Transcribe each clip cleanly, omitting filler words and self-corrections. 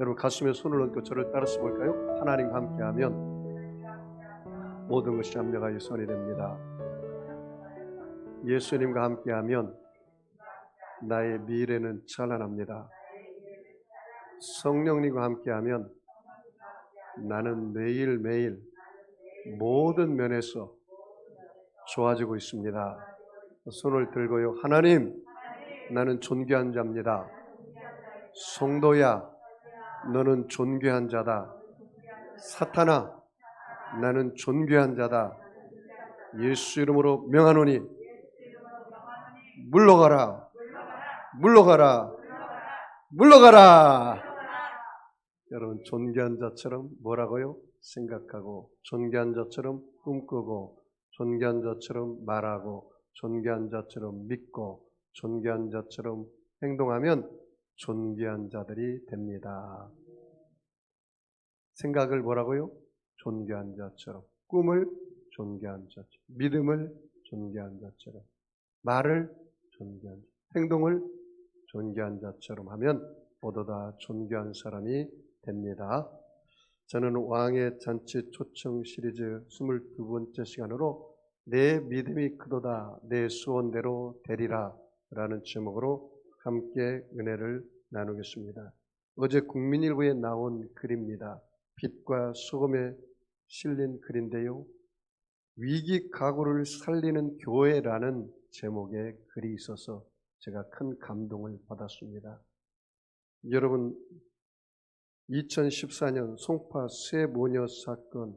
여러분 가슴에 손을 얹고 저를 따라서 볼까요? 하나님과 함께하면 모든 것이 합력하여 선이 됩니다. 예수님과 함께하면 나의 미래는 찬란합니다. 성령님과 함께하면 나는 매일매일 모든 면에서 좋아지고 있습니다. 손을 들고요. 하나님, 나는 존귀한 자입니다. 성도야, 너는 존귀한 자다. 사탄아, 나는 존귀한 자다. 예수 이름으로 명하노니 물러가라, 물러가라, 물러가라. 여러분 존귀한 자처럼 뭐라고요? 생각하고, 존귀한 자처럼 꿈꾸고, 존귀한 자처럼 말하고, 존귀한 자처럼 믿고, 존귀한 자처럼 행동하면 존귀한 자들이 됩니다. 생각을 뭐라고요? 존귀한 자처럼, 꿈을 존귀한 자처럼, 믿음을 존귀한 자처럼, 말을 존귀한 자처럼, 행동을 존귀한 자처럼 하면 모두 다 존귀한 사람이 됩니다. 저는 왕의 잔치 초청 시리즈 22번째 시간으로 내 믿음이 크도다 내 소원대로 되리라 라는 제목으로 함께 은혜를 나누겠습니다. 어제 국민일보에 나온 글입니다. 빛과 소금에 실린 글인데요. 위기 가구를 살리는 교회라는 제목의 글이 있어서 제가 큰 감동을 받았습니다. 여러분 2014년 송파 세 모녀 사건,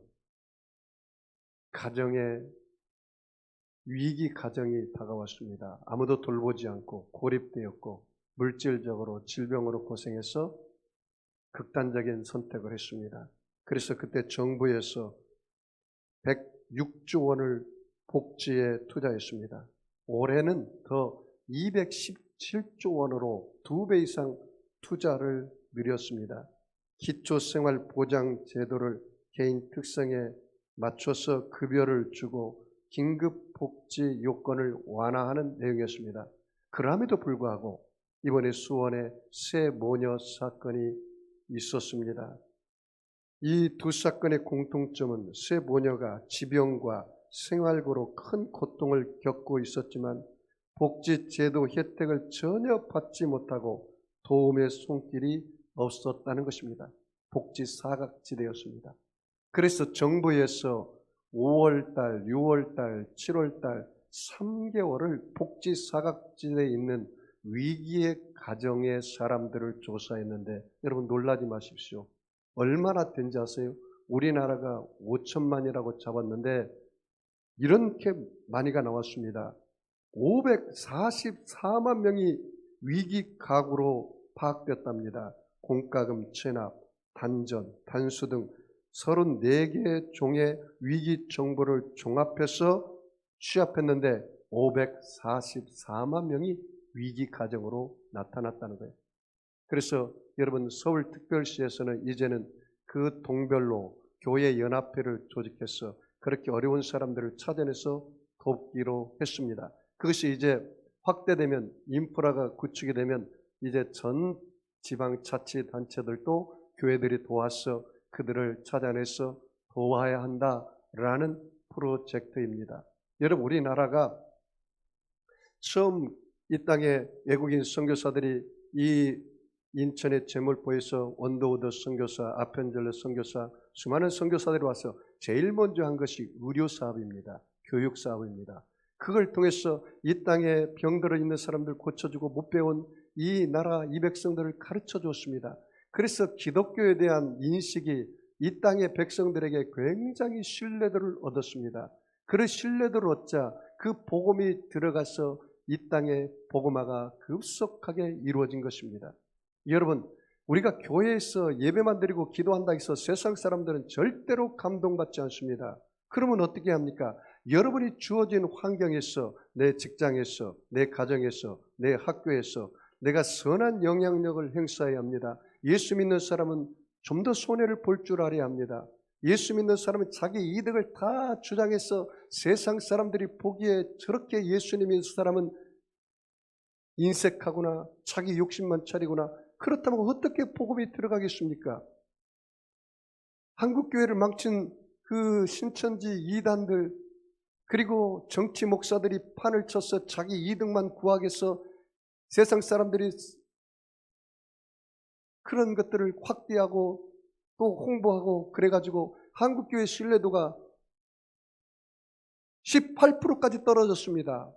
가정에 위기 가정이 다가왔습니다. 아무도 돌보지 않고 고립되었고 물질적으로 질병으로 고생해서 극단적인 선택을 했습니다. 그래서 그때 정부에서 106조 원을 복지에 투자했습니다. 올해는 더 217조 원으로 2배 이상 투자를 늘렸습니다. 기초생활보장제도를 개인 특성에 맞춰서 급여를 주고 긴급복지 요건을 완화하는 내용이었습니다. 그럼에도 불구하고 이번에 수원에 세 모녀 사건이 있었습니다. 이 두 사건의 공통점은 세 모녀가 지병과 생활고로 큰 고통을 겪고 있었지만 복지제도 혜택을 전혀 받지 못하고 도움의 손길이 없었다는 것입니다. 복지 사각지대였습에 그래서 정부에서 5월달, 6월달, 7월달 3개월을 복지 사각지대에 있는 위기의 가정의 사람들을 조사했는데 여러분 놀라지 마십시오. 얼마나 된지 아세요? 우리나라가 5천만이라고 잡았는데 이렇게 많이가 나왔습니다. 544만 명이 위기 가구로 파악됐답니다. 공과금 체납, 단전, 단수 등 34개의 종의 위기 정보를 종합해서 취합했는데 544만 명이 위기 가정으로 나타났다는 거예요. 그래서 여러분 서울특별시에서는 이제는 그 동별로 교회 연합회를 조직해서 그렇게 어려운 사람들을 찾아내서 돕기로 했습니다. 그것이 이제 확대되면 인프라가 구축이 되면 이제 전 지방자치단체들도 교회들이 도와서 그들을 찾아내서 도와야 한다라는 프로젝트입니다. 여러분 우리나라가 처음 이 땅에 외국인 선교사들이 이 인천의 제물포에서 원더우드 선교사, 아펜젤러 선교사, 수많은 선교사들이 와서 제일 먼저 한 것이 의료사업입니다. 교육사업입니다. 그걸 통해서 이 땅에 병들어 있는 사람들 고쳐주고 못 배운 이 나라 이 백성들을 가르쳐 줬습니다. 그래서 기독교에 대한 인식이 이 땅의 백성들에게 굉장히 신뢰도를 얻었습니다. 그 신뢰도를 얻자 그 복음이 들어가서 이 땅의 복음화가 급속하게 이루어진 것입니다. 여러분 우리가 교회에서 예배만 드리고 기도한다 해서 세상 사람들은 절대로 감동받지 않습니다. 그러면 어떻게 합니까? 여러분이 주어진 환경에서, 내 직장에서, 내 가정에서, 내 학교에서 내가 선한 영향력을 행사해야 합니다. 예수 믿는 사람은 좀 더 손해를 볼 줄 알아야 합니다. 예수 믿는 사람은 자기 이득을 다 주장해서 세상 사람들이 보기에 저렇게 예수님 믿는 사람은 인색하구나, 자기 욕심만 차리구나 그렇다면 어떻게 복음이 들어가겠습니까? 한국교회를 망친 그 신천지 이단들, 그리고 정치 목사들이 판을 쳐서 자기 이득만 구하기 위해서 세상 사람들이 그런 것들을 확대하고 또 홍보하고 그래가지고 한국교회 신뢰도가 18%까지 떨어졌습니다.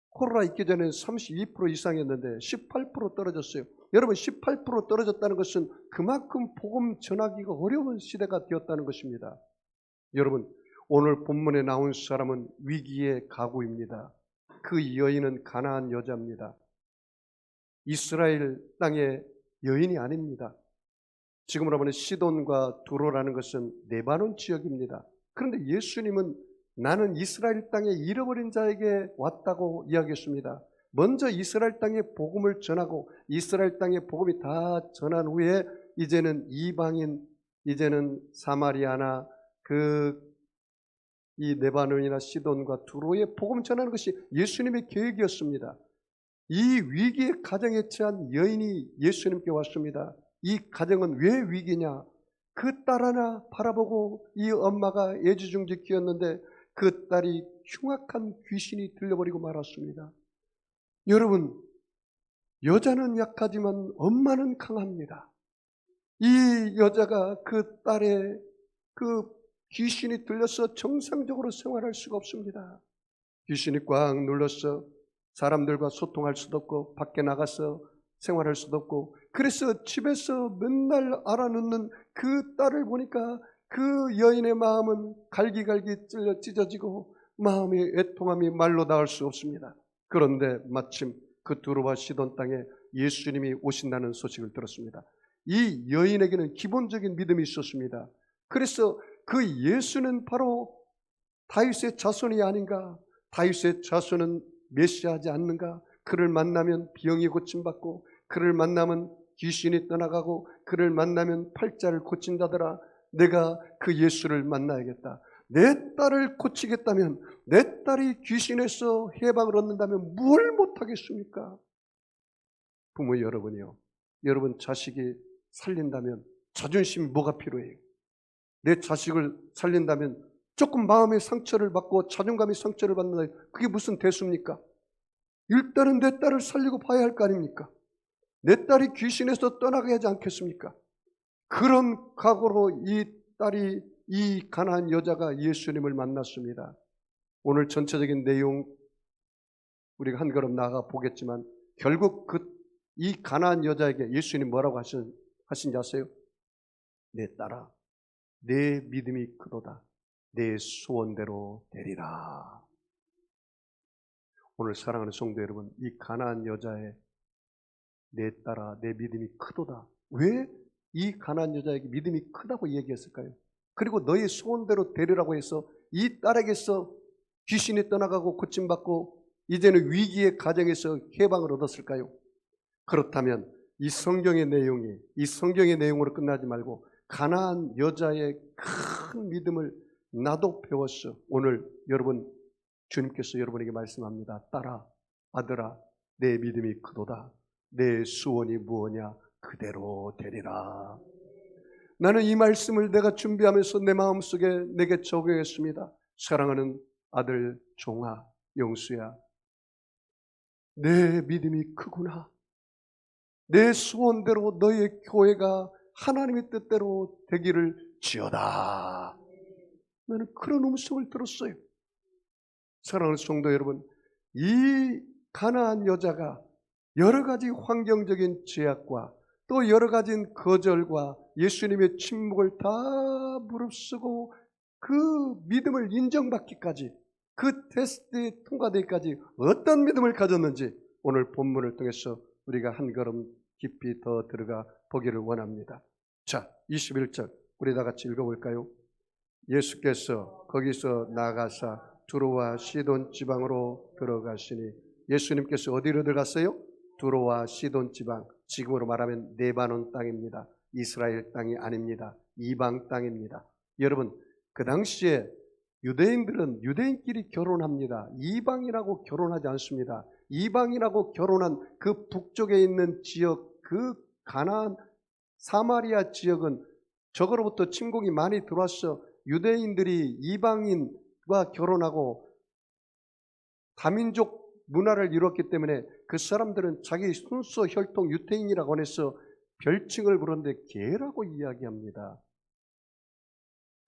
코로나 있기 전에 32% 이상이었는데 18% 떨어졌어요. 여러분, 18% 떨어졌다는 것은 그만큼 복음 전하기가 어려운 시대가 되었다는 것입니다. 여러분, 오늘 본문에 나온 사람은 위기의 가구입니다. 그 여인은 가나안 여자입니다. 이스라엘 땅의 여인이 아닙니다. 지금으로 보면 시돈과 두로라는 것은 레바논 지역입니다. 그런데 예수님은 나는 이스라엘 땅에 잃어버린 자에게 왔다고 이야기했습니다. 먼저 이스라엘 땅에 복음을 전하고 이스라엘 땅에 복음이 다 전한 후에 이제는 이방인, 이제는 사마리아나 이 레바논이나 시돈과 두로에 복음 전하는 것이 예수님의 계획이었습니다. 이 위기의 가정에 처한 여인이 예수님께 왔습니다. 이 가정은 왜 위기냐? 그 딸 하나 바라보고 이 엄마가 애지중지 키웠는데 그 딸이 흉악한 귀신이 들려버리고 말았습니다. 여러분, 여자는 약하지만 엄마는 강합니다. 이 여자가 그 딸의 그 귀신이 들려서 정상적으로 생활할 수가 없습니다. 귀신이 꽉 눌러서 사람들과 소통할 수도 없고 밖에 나가서 생활할 수도 없고, 그래서 집에서 맨날 알아놓는 그 딸을 보니까 그 여인의 마음은 갈기갈기 찢어지고 마음의 애통함이 말로 닿을 수 없습니다. 그런데 마침 그 두로와 시돈 땅에 예수님이 오신다는 소식을 들었습니다. 이 여인에게는 기본적인 믿음이 있었습니다. 그래서 그 예수는 바로 다윗의 자손이 아닌가? 다윗의 자손은 메시아하지 않는가? 그를 만나면 병이 고침받고, 그를 만나면 귀신이 떠나가고, 그를 만나면 팔자를 고친다더라. 내가 그 예수를 만나야겠다. 내 딸을 고치겠다면, 내 딸이 귀신에서 해방을 얻는다면 뭘 못하겠습니까? 부모 여러분이요, 여러분 자식이 살린다면 자존심이 뭐가 필요해요? 내 자식을 살린다면 조금 마음의 상처를 받고 자존감의 상처를 받는다, 그게 무슨 대수입니까? 일단은 내 딸을 살리고 봐야 할 거 아닙니까? 내 딸이 귀신에서 떠나게 하지 않겠습니까? 그런 각오로 이 딸이, 이 가난한 여자가 예수님을 만났습니다. 오늘 전체적인 내용 우리가 한 걸음 나아가 보겠지만, 결국 이 가난한 여자에게 예수님이 뭐라고 하신지 아세요? 내 딸아, 내 믿음이 크도다. 내 소원대로 되리라. 오늘 사랑하는 성도 여러분, 이 가난한 여자의 내 딸아, 내 믿음이 크도다. 왜 이 가난한 여자에게 믿음이 크다고 얘기했을까요? 그리고 너의 소원대로 되리라고 해서 이 딸에게서 귀신이 떠나가고 고침받고 이제는 위기의 가정에서 해방을 얻었을까요? 그렇다면 이 성경의 내용으로 끝나지 말고 가난한 여자의 큰 믿음을 나도 배웠어. 오늘 여러분, 주님께서 여러분에게 말씀합니다. 딸아, 아들아, 내 믿음이 크도다. 내 소원이 무엇냐? 그대로 되리라. 나는 이 말씀을 내가 준비하면서 내 마음속에 내게 적용했습니다. 사랑하는 아들 종아, 영수야, 내 믿음이 크구나. 내 소원대로 너의 교회가 하나님의 뜻대로 되기를 지어다. 나는 그런 음성을 들었어요. 사랑하는 성도 여러분, 이 가나안 여자가 여러 가지 환경적인 제약과 또 여러 가지 거절과 예수님의 침묵을 다 무릅쓰고 그 믿음을 인정받기까지, 그 테스트에 통과되기까지 어떤 믿음을 가졌는지 오늘 본문을 통해서 우리가 한 걸음 깊이 더 들어가 보기를 원합니다. 자, 21절 우리 다 같이 읽어볼까요? 예수께서 거기서 나가사 두로와 시돈 지방으로 들어가시니, 예수님께서 어디로 들어갔어요? 두로와 시돈 지방, 지금으로 말하면 레바논 땅입니다. 이스라엘 땅이 아닙니다. 이방 땅입니다. 여러분, 그 당시에 유대인들은 유대인끼리 결혼합니다. 이방이라고 결혼하지 않습니다. 이방이라고 결혼한 그 북쪽에 있는 지역, 그 가나안 사마리아 지역은 저거로부터 침공이 많이 들어와서 유대인들이 이방인과 결혼하고 다민족 문화를 이루었기 때문에 그 사람들은 자기 순수 혈통 유태인이라고 해서 별칭을 부르는데 개라고 이야기합니다.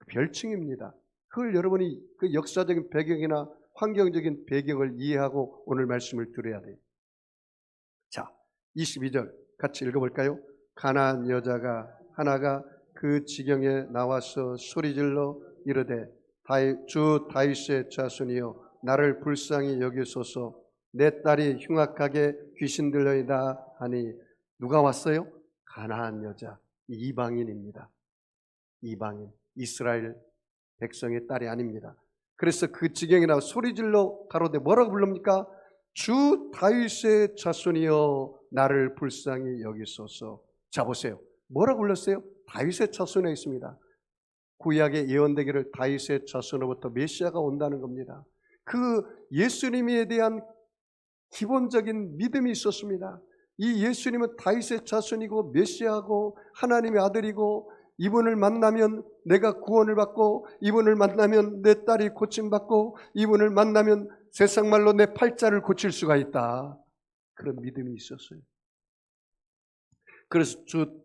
별칭입니다. 그걸 여러분이 그 역사적인 배경이나 환경적인 배경을 이해하고 오늘 말씀을 들어야 돼요. 자, 22절 같이 읽어볼까요? 가나안 여자가 하나가 그 지경에 나와서 소리질러 이르되 주 다윗의 자손이여 나를 불쌍히 여기소서 내 딸이 흉악하게 귀신 들려이다 하니 누가 왔어요? 가나안 여자, 이방인입니다. 이방인, 이스라엘 백성의 딸이 아닙니다. 그래서 그 지경에 나와 소리질러 가로되 뭐라고 부릅니까? 주 다윗의 자손이여 나를 불쌍히 여기소서. 자 보세요. 뭐라고 불렀어요? 다윗의 자손에 있습니다. 구약의 예언되기를 다윗의 자손으로부터 메시아가 온다는 겁니다. 그 예수님에 대한 기본적인 믿음이 있었습니다. 이 예수님은 다윗의 자손이고 메시아고 하나님의 아들이고 이분을 만나면 내가 구원을 받고 이분을 만나면 내 딸이 고침받고 이분을 만나면 세상 말로 내 팔자를 고칠 수가 있다. 그런 믿음이 있었어요. 그래서 주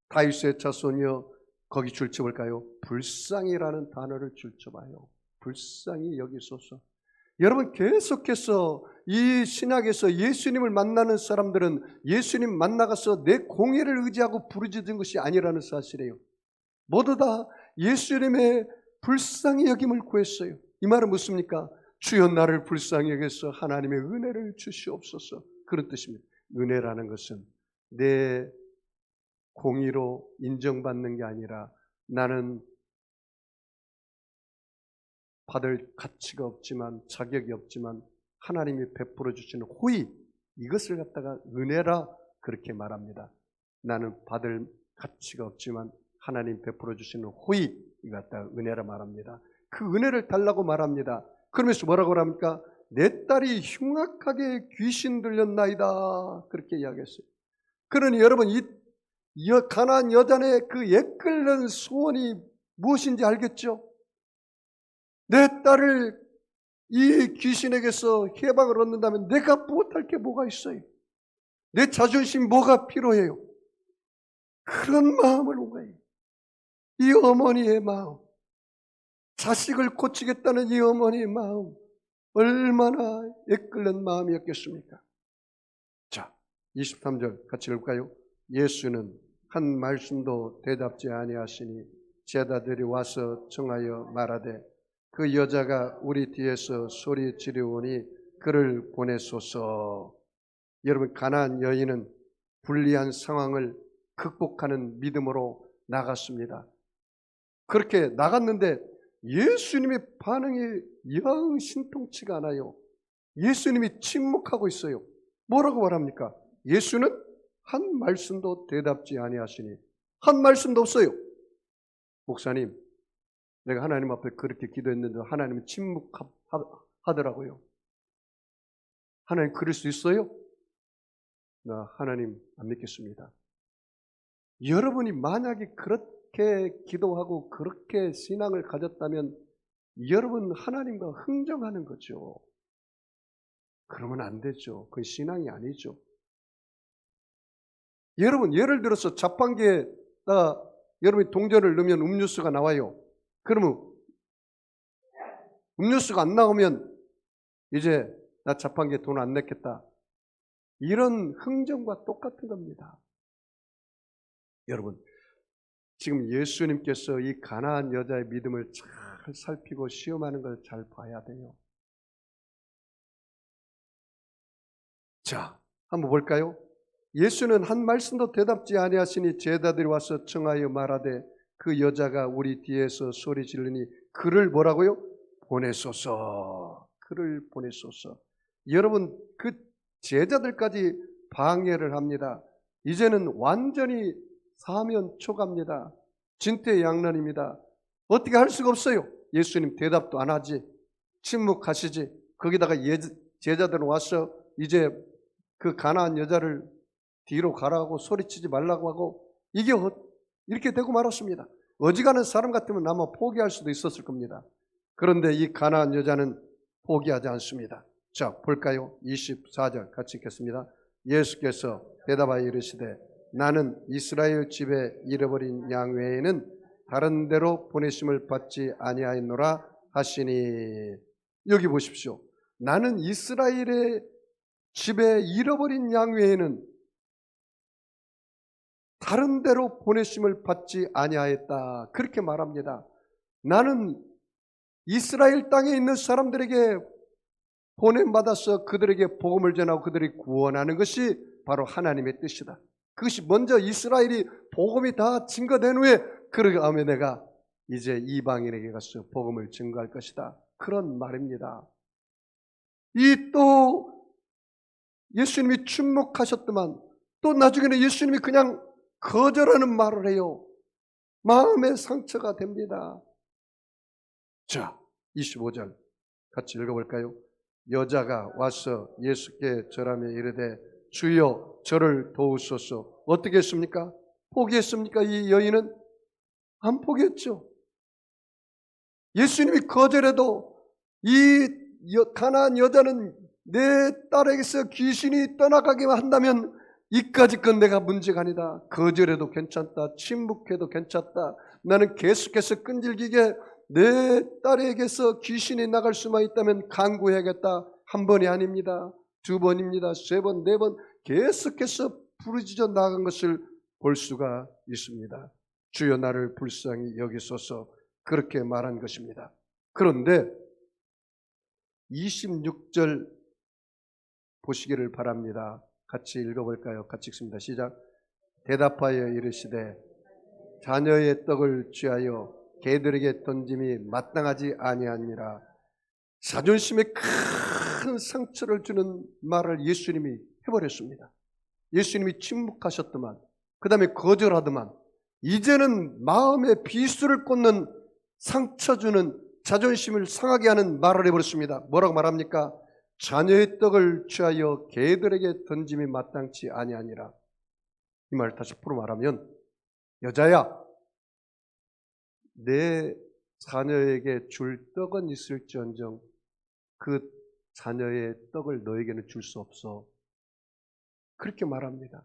다윗의 자손이여 거기 줄쳐볼까요? 불쌍히라는 단어를 줄쳐봐요. 불쌍히 여기소서. 여러분 계속해서 이 신약에서 예수님을 만나는 사람들은 예수님 만나가서 내 공의를 의지하고 부르짖은 것이 아니라는 사실이에요. 모두 다 예수님의 불쌍히 여김을 구했어요. 이 말은 무엇입니까? 주여 나를 불쌍히 여겨서 하나님의 은혜를 주시옵소서. 그런 뜻입니다. 은혜라는 것은 내 공의로 인정받는 게 아니라 나는 받을 가치가 없지만 자격이 없지만 하나님이 베풀어 주시는 호의, 이것을 갖다가 은혜라 그렇게 말합니다. 나는 받을 가치가 없지만 하나님 베풀어 주시는 호의, 이거 갖다가 은혜라 말합니다. 그 은혜를 달라고 말합니다. 그러면서 뭐라고 합니까? 내 딸이 흉악하게 귀신 들렸나이다 그렇게 이야기했어요. 그러니 여러분 이 가나안 여자의 그 애끓는 소원이 무엇인지 알겠죠? 내 딸을 이 귀신에게서 해방을 얻는다면 내가 못할 게 뭐가 있어요? 내 자존심 뭐가 필요해요? 그런 마음을 온 거예요. 이 어머니의 마음, 자식을 고치겠다는 이 어머니의 마음, 얼마나 애끓는 마음이었겠습니까? 자, 23절 같이 읽을까요? 예수는 한 말씀도 대답지 아니하시니 제자들이 와서 청하여 말하되 그 여자가 우리 뒤에서 소리 지르오니 그를 보내소서. 여러분 가나안 여인은 불리한 상황을 극복하는 믿음으로 나갔습니다. 그렇게 나갔는데 예수님의 반응이 영 신통치가 않아요. 예수님이 침묵하고 있어요. 뭐라고 말합니까? 예수는 한 말씀도 대답지 아니하시니 한 말씀도 없어요. 목사님, 내가 하나님 앞에 그렇게 기도했는데 하나님은 침묵하더라고요. 하나님 그럴 수 있어요? 나 하나님 안 믿겠습니다. 여러분이 만약에 그렇게 기도하고 그렇게 신앙을 가졌다면 여러분 하나님과 흥정하는 거죠. 그러면 안 되죠. 그건 신앙이 아니죠. 여러분 예를 들어서 자판기에다가 여러분이 동전을 넣으면 음료수가 나와요. 그러면 음료수가 안 나오면 이제 나 자판기에 돈 안 냈겠다. 이런 흥정과 똑같은 겁니다. 여러분 지금 예수님께서 이 가나안 여자의 믿음을 잘 살피고 시험하는 걸 잘 봐야 돼요. 자, 한번 볼까요? 예수는 한 말씀도 대답지 아니하시니 제자들이 와서 청하여 말하되 그 여자가 우리 뒤에서 소리 지르니 그를 뭐라고요? 보내소서. 그를 보내소서. 여러분 그 제자들까지 방해를 합니다. 이제는 완전히 사면 초가입니다. 진퇴양난입니다. 어떻게 할 수가 없어요. 예수님 대답도 안 하지. 침묵하시지. 거기다가 제자들은 와서 이제 그 가나안 여자를 뒤로 가라고 소리치지 말라고 하고 이게 이렇게 되고 말았습니다. 어지간한 사람 같으면 아마 포기할 수도 있었을 겁니다. 그런데 이 가나안 여자는 포기하지 않습니다. 자, 볼까요? 24절 같이 읽겠습니다. 예수께서 대답하여 이르시되 나는 이스라엘 집에 잃어버린 양 외에는 다른 데로 보내심을 받지 아니하였노라 하시니. 여기 보십시오. 나는 이스라엘의 집에 잃어버린 양 외에는 다른 데로 보내심을 받지 아니하였다. 그렇게 말합니다. 나는 이스라엘 땅에 있는 사람들에게 보냄받아서 그들에게 복음을 전하고 그들이 구원하는 것이 바로 하나님의 뜻이다. 그것이 먼저 이스라엘이 복음이 다 증거된 후에 그 다음에 내가 이제 이방인에게 가서 복음을 증거할 것이다. 그런 말입니다. 이 또 예수님이 침묵하셨더만 또 나중에는 예수님이 그냥 거절하는 말을 해요. 마음의 상처가 됩니다. 자, 25절 같이 읽어볼까요? 여자가 와서 예수께 절하며 이르되 주여 저를 도우소서. 어떻게 했습니까? 포기했습니까? 이 여인은 안 포기했죠. 예수님이 거절해도 이 가나안 여자는 내 딸에게서 귀신이 떠나가기만 한다면 이까짓 건 내가 문제가 아니다. 거절해도 괜찮다. 침묵해도 괜찮다. 나는 계속해서 끈질기게 내 딸에게서 귀신이 나갈 수만 있다면 간구해야겠다. 한 번이 아닙니다. 두 번입니다. 세 번, 네 번 계속해서 부르짖어 나간 것을 볼 수가 있습니다. 주여 나를 불쌍히 여기소서 그렇게 말한 것입니다. 그런데 26절 보시기를 바랍니다. 같이 읽어볼까요? 같이 읽습니다. 시작. 대답하여 이르시되 자녀의 떡을 취하여 개들에게 던짐이 마땅하지 아니하니라. 자존심에 큰 상처를 주는 말을 예수님이 해버렸습니다. 예수님이 침묵하셨더만, 그 다음에 거절하더만, 이제는 마음에 비수를 꽂는 상처 주는 자존심을 상하게 하는 말을 해버렸습니다. 뭐라고 말합니까? 자녀의 떡을 취하여 개들에게 던짐이 마땅치 아니하니라. 이 말을 다시 풀어 말하면, 여자야, 내 자녀에게 줄 떡은 있을지언정 그 자녀의 떡을 너에게는 줄 수 없어. 그렇게 말합니다.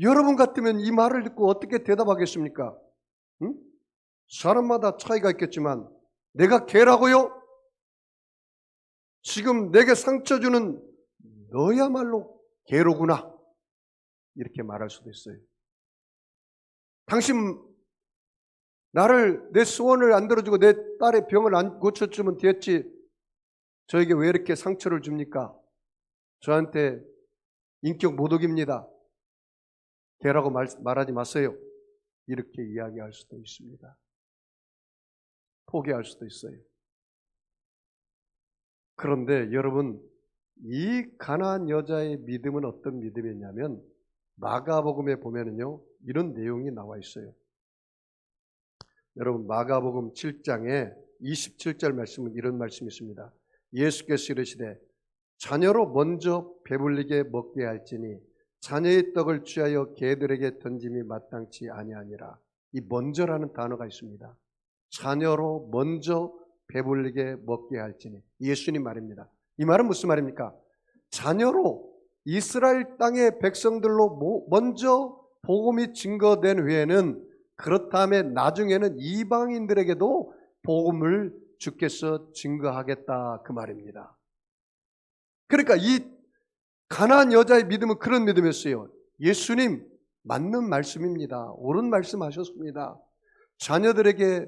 여러분 같으면 이 말을 듣고 어떻게 대답하겠습니까? 응? 사람마다 차이가 있겠지만 내가 개라고요? 지금 내게 상처 주는 너야말로 개로구나. 이렇게 말할 수도 있어요. 당신 나를 내 소원을 안 들어주고 내 딸의 병을 안 고쳐주면 됐지. 저에게 왜 이렇게 상처를 줍니까? 저한테 인격 모독입니다. 개라고 말하지 마세요. 이렇게 이야기할 수도 있습니다. 포기할 수도 있어요. 그런데 여러분, 이 가나안 여자의 믿음은 어떤 믿음이었냐면 마가복음에 보면은요 이런 내용이 나와 있어요. 여러분 마가복음 7장에 27절 말씀은 이런 말씀이 있습니다. 예수께서 이르시되 자녀로 먼저 배불리게 먹게 할지니 자녀의 떡을 취하여 개들에게 던짐이 마땅치 아니하니라. 이 먼저라는 단어가 있습니다. 자녀로 먼저 배불리게 먹게 할지니. 예수님 말입니다. 이 말은 무슨 말입니까? 자녀로 이스라엘 땅의 백성들로 먼저 복음이 증거된 후에는 그렇다면 나중에는 이방인들에게도 복음을 주께서 증거하겠다 그 말입니다. 그러니까 이 가나안 여자의 믿음은 그런 믿음이었어요. 예수님 맞는 말씀입니다. 옳은 말씀하셨습니다. 자녀들에게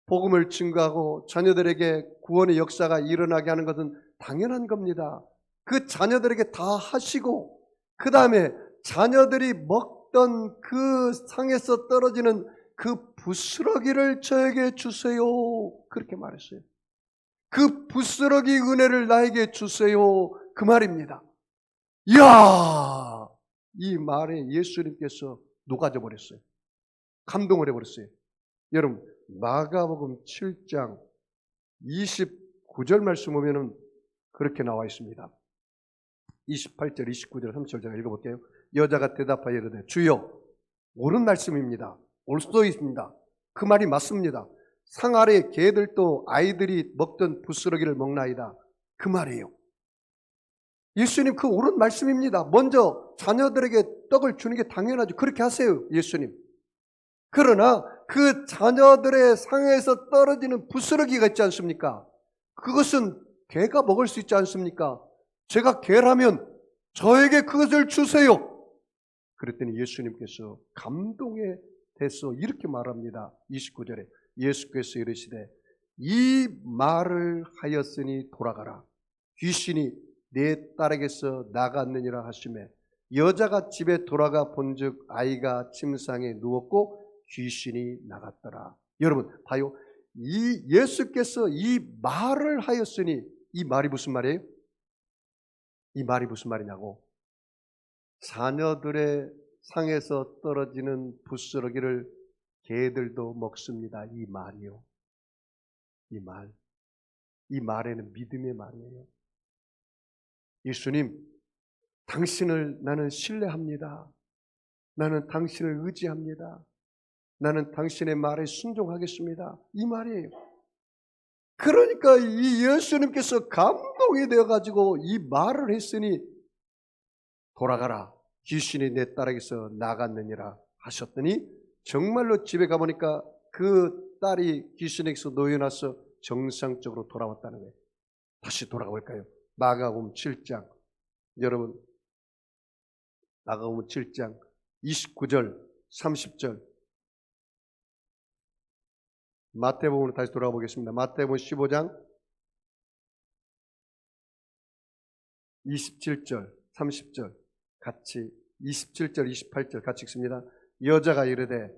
복음을 증거하고 자녀들에게 구원의 역사가 일어나게 하는 것은 당연한 겁니다. 그 자녀들에게 다 하시고 그 다음에 자녀들이 먹던 그 상에서 떨어지는 그 부스러기를 저에게 주세요. 그렇게 말했어요. 그 부스러기 은혜를 나에게 주세요. 그 말입니다. 이야! 이 말에 예수님께서 녹아져 버렸어요. 감동을 해버렸어요. 여러분 마가복음 7장 29절 말씀 보면은 그렇게 나와 있습니다. 28절, 29절, 30절 제가 읽어볼게요. 여자가 대답하여 이르되 주여, 옳은 말씀입니다. 올 수도 있습니다. 그 말이 맞습니다. 상 아래 개들도 아이들이 먹던 부스러기를 먹나이다. 그 말이에요. 예수님, 그 옳은 말씀입니다. 먼저 자녀들에게 떡을 주는 게 당연하죠. 그렇게 하세요, 예수님. 그러나 그 자녀들의 상에서 떨어지는 부스러기가 있지 않습니까? 그것은 개가 먹을 수 있지 않습니까? 제가 개라면 저에게 그것을 주세요. 그랬더니 예수님께서 감동에 대해서 이렇게 말합니다. 29절에 예수께서 이르시되 이 말을 하였으니 돌아가라. 귀신이 내 딸에게서 나갔느니라 하시매 여자가 집에 돌아가 본즉 아이가 침상에 누웠고 귀신이 나갔더라. 여러분 봐요. 이 예수께서 이 말을 하였으니 이 말이 무슨 말이에요? 이 말이 무슨 말이냐고. 자녀들의 상에서 떨어지는 부스러기를 개들도 먹습니다. 이 말이요. 이 말. 이 말에는 믿음의 말이에요. 예수님, 당신을 나는 신뢰합니다. 나는 당신을 의지합니다. 나는 당신의 말에 순종하겠습니다. 이 말이에요. 그러니까 이 예수님께서 감동이 되어가지고 이 말을 했으니 돌아가라. 귀신이 내 딸에게서 나갔느니라 하셨더니 정말로 집에 가보니까 그 딸이 귀신에게서 놓여나서 정상적으로 돌아왔다는 거예요. 다시 돌아볼까요? 마가복음 7장. 여러분, 마가복음 7장 29절, 30절. 마태복음으로 다시 돌아가 보겠습니다. 마태복음 15장 27절, 30절 같이 27절, 28절 같이 읽습니다. 여자가 이르되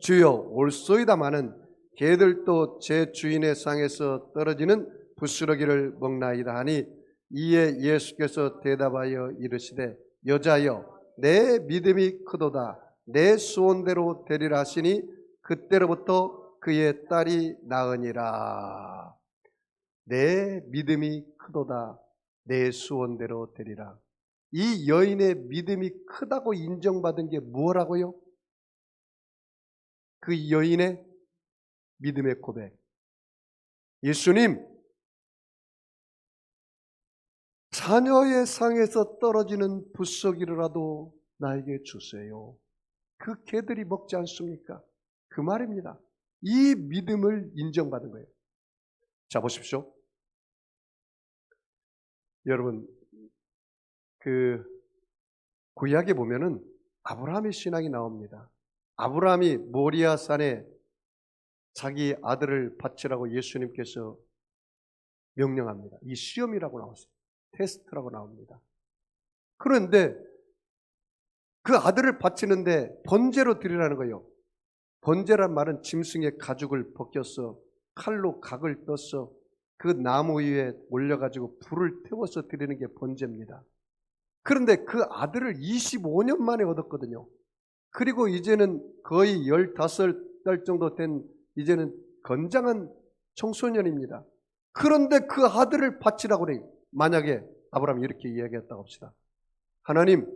주여 올소이다마는 개들도 제 주인의 상에서 떨어지는 부스러기를 먹나이다 하니 이에 예수께서 대답하여 이르시되 여자여 내 믿음이 크도다. 내 소원대로 되리라 하시니 그때로부터 그의 딸이 나으니라. 내 믿음이 크도다. 내 소원대로 되리라. 이 여인의 믿음이 크다고 인정받은 게 뭐라고요? 그 여인의 믿음의 고백. 예수님, 자녀의 상에서 떨어지는 부스러기라도 나에게 주세요. 그 개들이 먹지 않습니까? 그 말입니다. 이 믿음을 인정받은 거예요. 자, 보십시오. 여러분, 그 구약에 보면은 아브라함의 신앙이 나옵니다. 아브라함이 모리아 산에 자기 아들을 바치라고 예수님께서 명령합니다. 이 시험이라고 나왔어요. 테스트라고 나옵니다. 그런데 그 아들을 바치는데 번제로 드리라는 거예요. 번제란 말은 짐승의 가죽을 벗겨서 칼로 각을 떠서 그 나무 위에 올려가지고 불을 태워서 드리는 게 번제입니다. 그런데 그 아들을 25년 만에 얻었거든요. 그리고 이제는 거의 15달 정도 된 이제는 건장한 청소년입니다. 그런데 그 아들을 바치라고 그래요. 만약에 아브라함이 이렇게 이야기했다고 합시다. 하나님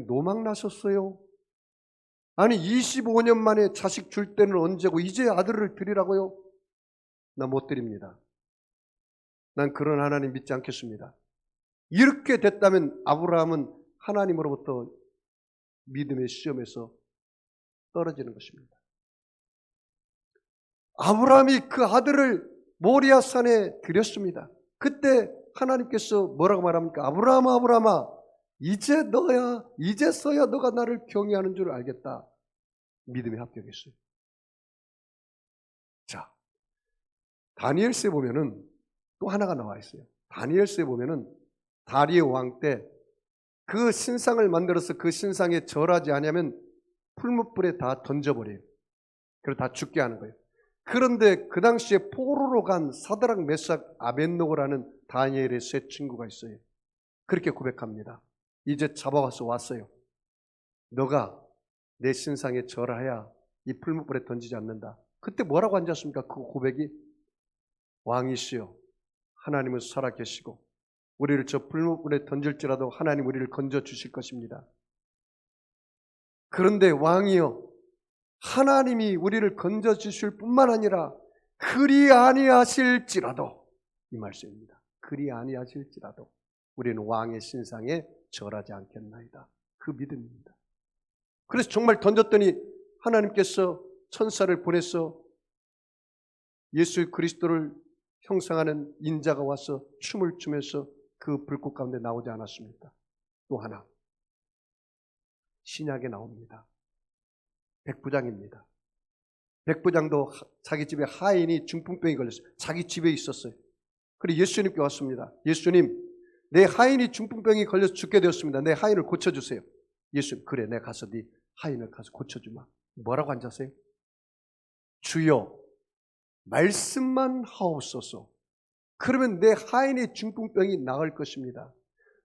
노망 나셨어요? 아니 25년 만에 자식 줄 때는 언제고 이제 아들을 드리라고요? 나 못 드립니다. 난 그런 하나님 믿지 않겠습니다. 이렇게 됐다면 아브라함은 하나님으로부터 믿음의 시험에서 떨어지는 것입니다. 아브라함이 그 아들을 모리아산에 드렸습니다. 그때 하나님께서 뭐라고 말합니까? 아브라함아, 아브라함아, 이제서야 너가 나를 경외하는 줄 알겠다. 믿음에 합격했어요. 자, 다니엘서에 보면은 또 하나가 나와 있어요. 다니엘서에 보면은 다리오 왕 때 그 신상을 만들어서 그 신상에 절하지 않으면 풀무불에 다 던져버려요. 그래서 다 죽게 하는 거예요. 그런데 그 당시에 포로로 간 사드락 메삭 아벳노고라는 다니엘의 세 친구가 있어요. 그렇게 고백합니다. 이제 잡아와서 왔어요. 너가 내 신상에 절하야 이 풀무불에 던지지 않는다. 그때 뭐라고 앉았습니까? 그 고백이 왕이시여 하나님은 살아계시고 우리를 저 불못불에 던질지라도 하나님 우리를 건져 주실 것입니다. 그런데 왕이여, 하나님이 우리를 건져 주실 뿐만 아니라 그리 아니하실지라도, 이 말씀입니다. 그리 아니하실지라도 우리는 왕의 신상에 절하지 않겠나이다. 그 믿음입니다. 그래서 정말 던졌더니 하나님께서 천사를 보내서 예수 그리스도를 형상하는 인자가 와서 춤을 추면서 그 불꽃 가운데 나오지 않았습니까? 또 하나, 신약에 나옵니다. 백부장입니다. 백부장도 자기 집에 하인이 중풍병이 걸렸어요. 자기 집에 있었어요. 그리고 예수님께 왔습니다. 예수님, 내 하인이 중풍병이 걸려서 죽게 되었습니다. 내 하인을 고쳐주세요. 예수님, 그래, 내가 가서 네 하인을 가서 고쳐주마. 뭐라고 앉았어요? 주여, 말씀만 하옵소서. 그러면 내 하인의 중풍병이 나을 것입니다.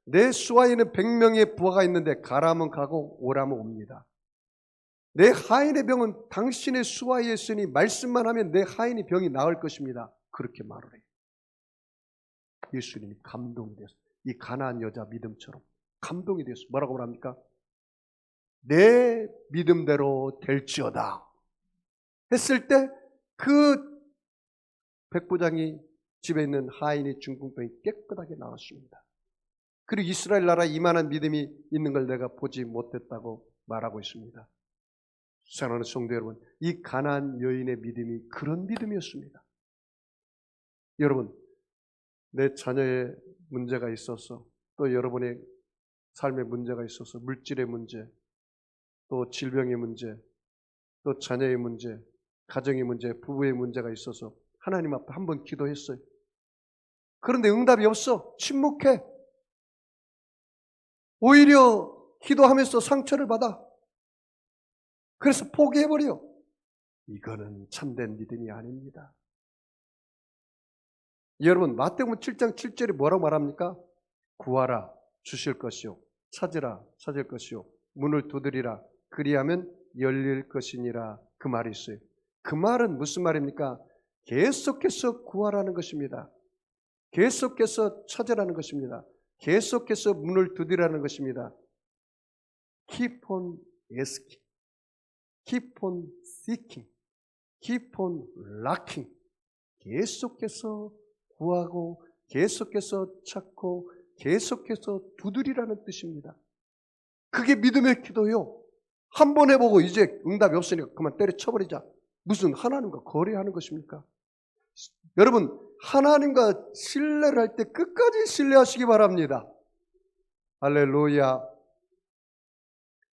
내 수하에는 100명의 부하가 있는데 가라면 가고 오라면 옵니다. 내 하인의 병은 당신의 수하에 있으니 말씀만 하면 내 하인의 병이 나을 것입니다. 그렇게 말을 해요. 예수님이 감동이 됐어요. 이 가나안 여자 믿음처럼 감동이 됐어요. 뭐라고 말합니까? 내 믿음대로 될지어다 했을 때 그 백부장이 집에 있는 하인의 중풍병이 깨끗하게 나왔습니다. 그리고 이스라엘 나라에 이만한 믿음이 있는 걸 내가 보지 못했다고 말하고 있습니다. 사랑하는 성도 여러분, 이 가나안 여인의 믿음이 그런 믿음이었습니다. 여러분, 내 자녀의 문제가 있어서, 또 여러분의 삶의 문제가 있어서, 물질의 문제, 또 질병의 문제, 또 자녀의 문제, 가정의 문제, 부부의 문제가 있어서 하나님 앞에 한번 기도했어요. 그런데 응답이 없어. 침묵해. 오히려 기도하면서 상처를 받아. 그래서 포기해버려. 이거는 참된 믿음이 아닙니다. 여러분, 마태복음 7장 7절에 뭐라고 말합니까? 구하라, 주실 것이요. 찾으라, 찾을 것이요. 문을 두드리라, 그리하면 열릴 것이니라. 그 말이 있어요. 그 말은 무슨 말입니까? 계속해서 구하라는 것입니다. 계속해서 찾으라는 것입니다. 계속해서 문을 두드리라는 것입니다. Keep on asking, keep on seeking, keep on knocking. 계속해서 구하고 계속해서 찾고 계속해서 두드리라는 뜻입니다. 그게 믿음의 기도요. 한 번 해보고 이제 응답이 없으니까 그만 때려쳐버리자. 무슨 하나님과 거래하는 것입니까? 여러분, 하나님과 신뢰를 할 때 끝까지 신뢰하시기 바랍니다. 할렐루야.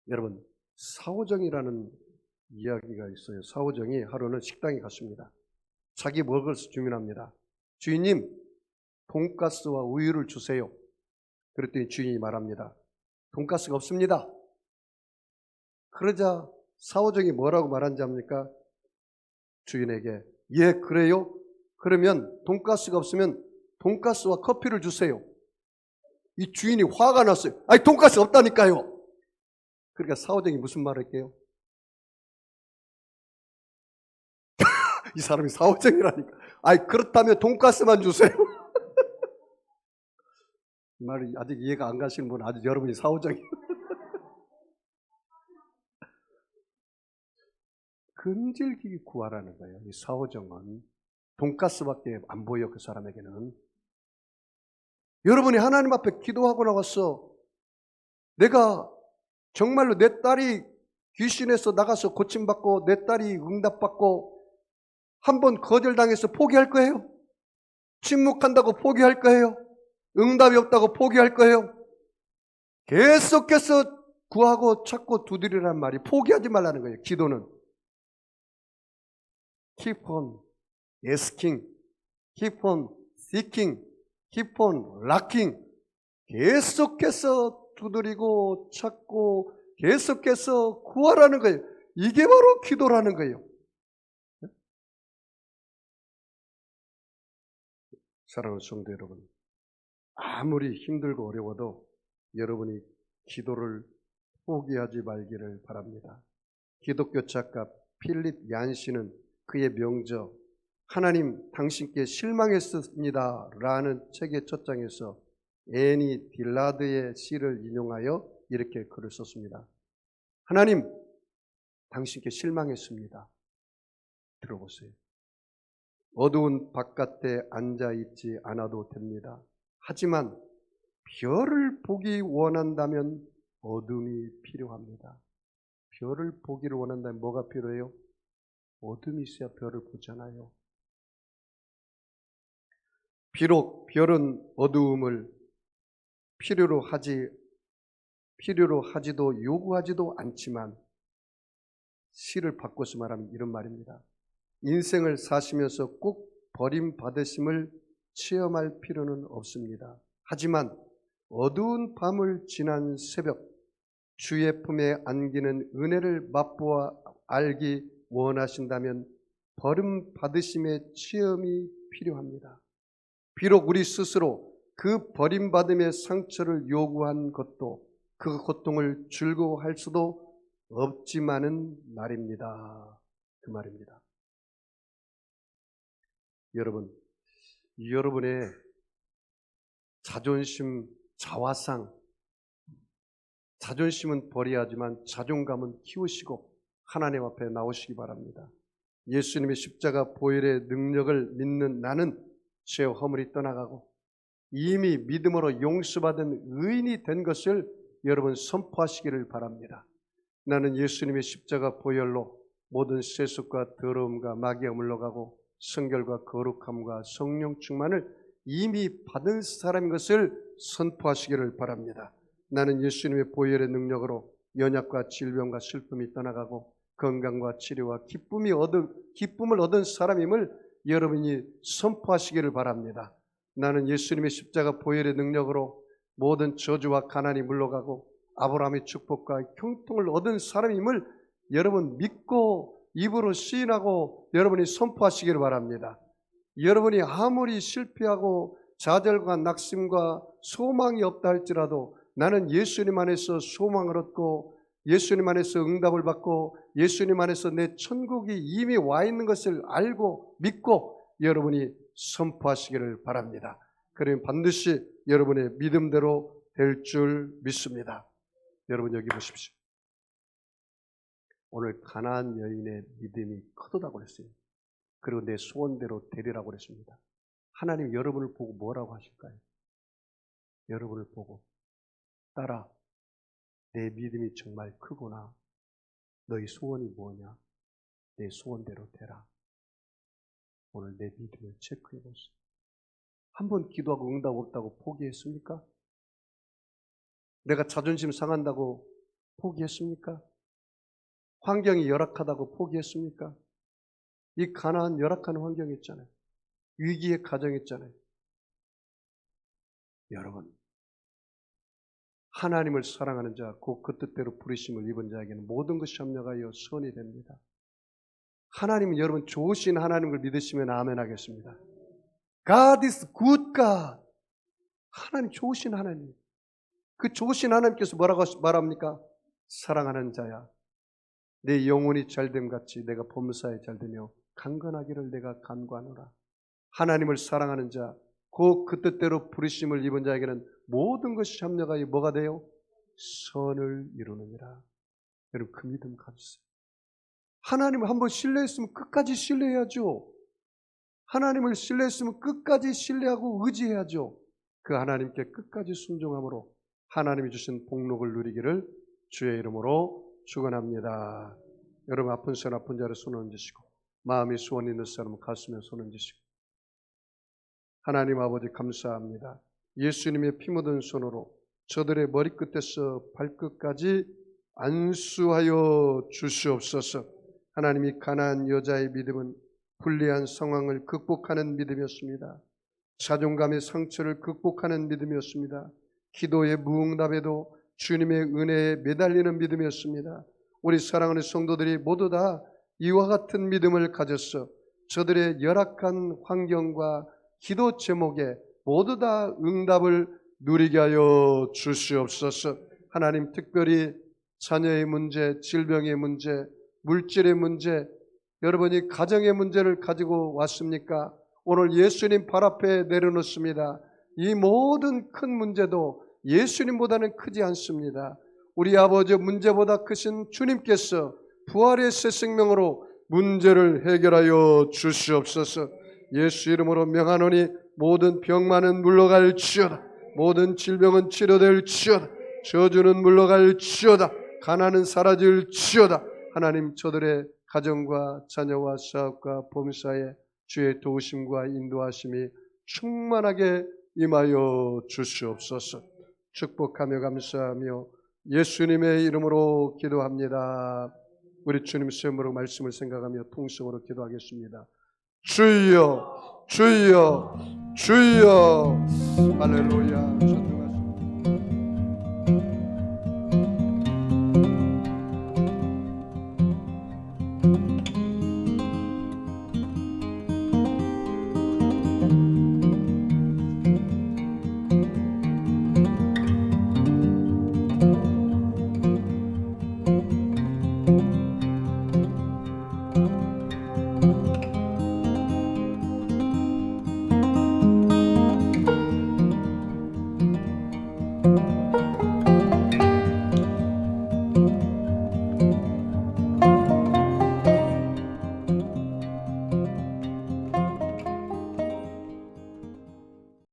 여러분, 사오정이라는 이야기가 있어요. 사오정이 하루는 식당에 갔습니다. 자기 먹을 것을 주문합니다. 주인님, 돈가스와 우유를 주세요. 그랬더니 주인이 말합니다. 돈가스가 없습니다. 그러자 사오정이 뭐라고 말한지 압니까? 주인에게, 예, 그래요? 그러면 돈가스가 없으면 돈가스와 커피를 주세요. 이 주인이 화가 났어요. 아니, 돈가스 없다니까요. 그러니까 사오정이 무슨 말을 할게요? 이 사람이 사오정이라니까. 아니, 그렇다면 돈가스만 주세요. 이 말이 아직 이해가 안 가시는 분은 아직 여러분이 사오정이에요. 끈질기게 구하라는 거예요. 이 사오정은 돈가스밖에 안 보여. 그 사람에게는. 여러분이 하나님 앞에 기도하고 나와서 내가 정말로 내 딸이 귀신에서 나가서 고침받고 내 딸이 응답받고 한번 거절당해서 포기할 거예요? 침묵한다고 포기할 거예요? 응답이 없다고 포기할 거예요? 계속해서 구하고 찾고 두드리라는 말이 포기하지 말라는 거예요. 기도는 keep on asking, keep on seeking, keep on knocking. 계속해서 두드리고 찾고 계속해서 구하라는 거예요. 이게 바로 기도라는 거예요. 사랑하는 성도 여러분, 아무리 힘들고 어려워도 여러분이 기도를 포기하지 말기를 바랍니다. 기독교 작가 필립 얀시는 그의 명저 하나님 당신께 실망했습니다 라는 책의 첫 장에서 애니 딜라드의 시를 인용하여 이렇게 글을 썼습니다. 하나님, 당신께 실망했습니다. 들어보세요. 어두운 바깥에 앉아있지 않아도 됩니다. 하지만 별을 보기 원한다면 어둠이 필요합니다. 별을 보기를 원한다면 뭐가 필요해요? 어둠이 있어야 별을 보잖아요. 비록 별은 어두움을 필요로 하지도 요구하지도 않지만 시를 바꿔서 말하면 이런 말입니다. 인생을 사시면서 꼭 버림받으심을 체험할 필요는 없습니다. 하지만 어두운 밤을 지난 새벽 주의 품에 안기는 은혜를 맛보아 알기 원하신다면 버림받으심의 체험이 필요합니다. 비록 우리 스스로 그 버림받음의 상처를 요구한 것도 그 고통을 즐거워할 수도 없지만은 말입니다. 그 말입니다. 여러분의 자존심, 자화상, 자존심은 버려야지만 자존감은 키우시고 하나님 앞에 나오시기 바랍니다. 예수님의 십자가 보혈의 능력을 믿는 나는 죄 허물이 떠나가고 이미 믿음으로 용서받은 의인이 된 것을 여러분 선포하시기를 바랍니다. 나는 예수님의 십자가 보혈로 모든 세속과 더러움과 마귀가 물러가고 성결과 거룩함과 성령 충만을 이미 받은 사람인 것을 선포하시기를 바랍니다. 나는 예수님의 보혈의 능력으로 연약과 질병과 슬픔이 떠나가고 건강과 치료와 기쁨을 얻은 사람임을 여러분이 선포하시기를 바랍니다. 나는 예수님의 십자가 보혈의 능력으로 모든 저주와 가난이 물러가고 아브라함의 축복과 형통을 얻은 사람임을 여러분 믿고 입으로 시인하고 여러분이 선포하시기를 바랍니다. 여러분이 아무리 실패하고 좌절과 낙심과 소망이 없다 할지라도 나는 예수님 안에서 소망을 얻고 예수님 안에서 응답을 받고 예수님 안에서 내 천국이 이미 와 있는 것을 알고 믿고 여러분이 선포하시기를 바랍니다. 그러면 반드시 여러분의 믿음대로 될 줄 믿습니다. 여러분 여기 보십시오. 오늘 가나안 여인의 믿음이 크다고 그랬어요. 그리고 내 소원대로 되리라고 그랬습니다. 하나님 여러분을 보고 뭐라고 하실까요? 여러분을 보고 딸아, 내 믿음이 정말 크구나. 너희 소원이 뭐냐? 내 소원대로 되라. 오늘 내 믿음을 체크해 보세요. 한번 기도하고 응답 없다고 포기했습니까? 내가 자존심 상한다고 포기했습니까? 환경이 열악하다고 포기했습니까? 이 가난한 열악한 환경이 있잖아요. 위기의 가정이 있잖아요. 여러분, 하나님을 사랑하는 자, 곧 그 뜻대로 부르심을 입은 자에게는 모든 것이 협력하여 선이 됩니다. 하나님은 여러분 좋으신 하나님을 믿으시면 아멘 하겠습니다. God is good God. 하나님 좋으신 하나님. 그 좋으신 하나님께서 뭐라고 말합니까? 사랑하는 자야, 내 영혼이 잘됨 같이 내가 범사에 잘되며 강건하기를 내가 간구하노라. 하나님을 사랑하는 자, 곧 그 뜻대로 부르심을 입은 자에게는 모든 것이 협력하여 뭐가 돼요? 선을 이루느니라. 여러분 그 믿음 가지세요. 하나님을 한번 신뢰했으면 끝까지 신뢰해야죠. 하나님을 신뢰했으면 끝까지 신뢰하고 의지해야죠. 그 하나님께 끝까지 순종함으로 하나님이 주신 복록을 누리기를 주의 이름으로 축원합니다. 여러분 아픈 사람 아픈 자를 손 얹으시고 마음이 소원 있는 사람은 가슴에 손 얹으시고 하나님 아버지 감사합니다. 예수님의 피 묻은 손으로 저들의 머리끝에서 발끝까지 안수하여 주시옵소서. 하나님이 가난한 여자의 믿음은 불리한 상황을 극복하는 믿음이었습니다. 자존감의 상처를 극복하는 믿음이었습니다. 기도의 무응답에도 주님의 은혜에 매달리는 믿음이었습니다. 우리 사랑하는 성도들이 모두 다 이와 같은 믿음을 가졌어 저들의 열악한 환경과 기도 제목에 모두 다 응답을 누리게 하여 주시옵소서. 하나님 특별히 자녀의 문제, 질병의 문제, 물질의 문제, 여러분이 가정의 문제를 가지고 왔습니까? 오늘 예수님 발 앞에 내려놓습니다. 이 모든 큰 문제도 예수님보다는 크지 않습니다. 우리 아버지 문제보다 크신 주님께서 부활의 새 생명으로 문제를 해결하여 주시옵소서. 예수 이름으로 명하노니 모든 병만은 물러갈지어다. 모든 질병은 치료될지어다. 저주는 물러갈지어다. 가난은 사라질지어다. 하나님, 저들의 가정과 자녀와 사업과 범사에 주의 도우심과 인도하심이 충만하게 임하여 주시옵소서. 축복하며 감사하며 예수님의 이름으로 기도합니다. 우리 주님 시험으로 말씀을 생각하며 통성으로 기도하겠습니다. 주여, 주여, 주여. 할렐루야.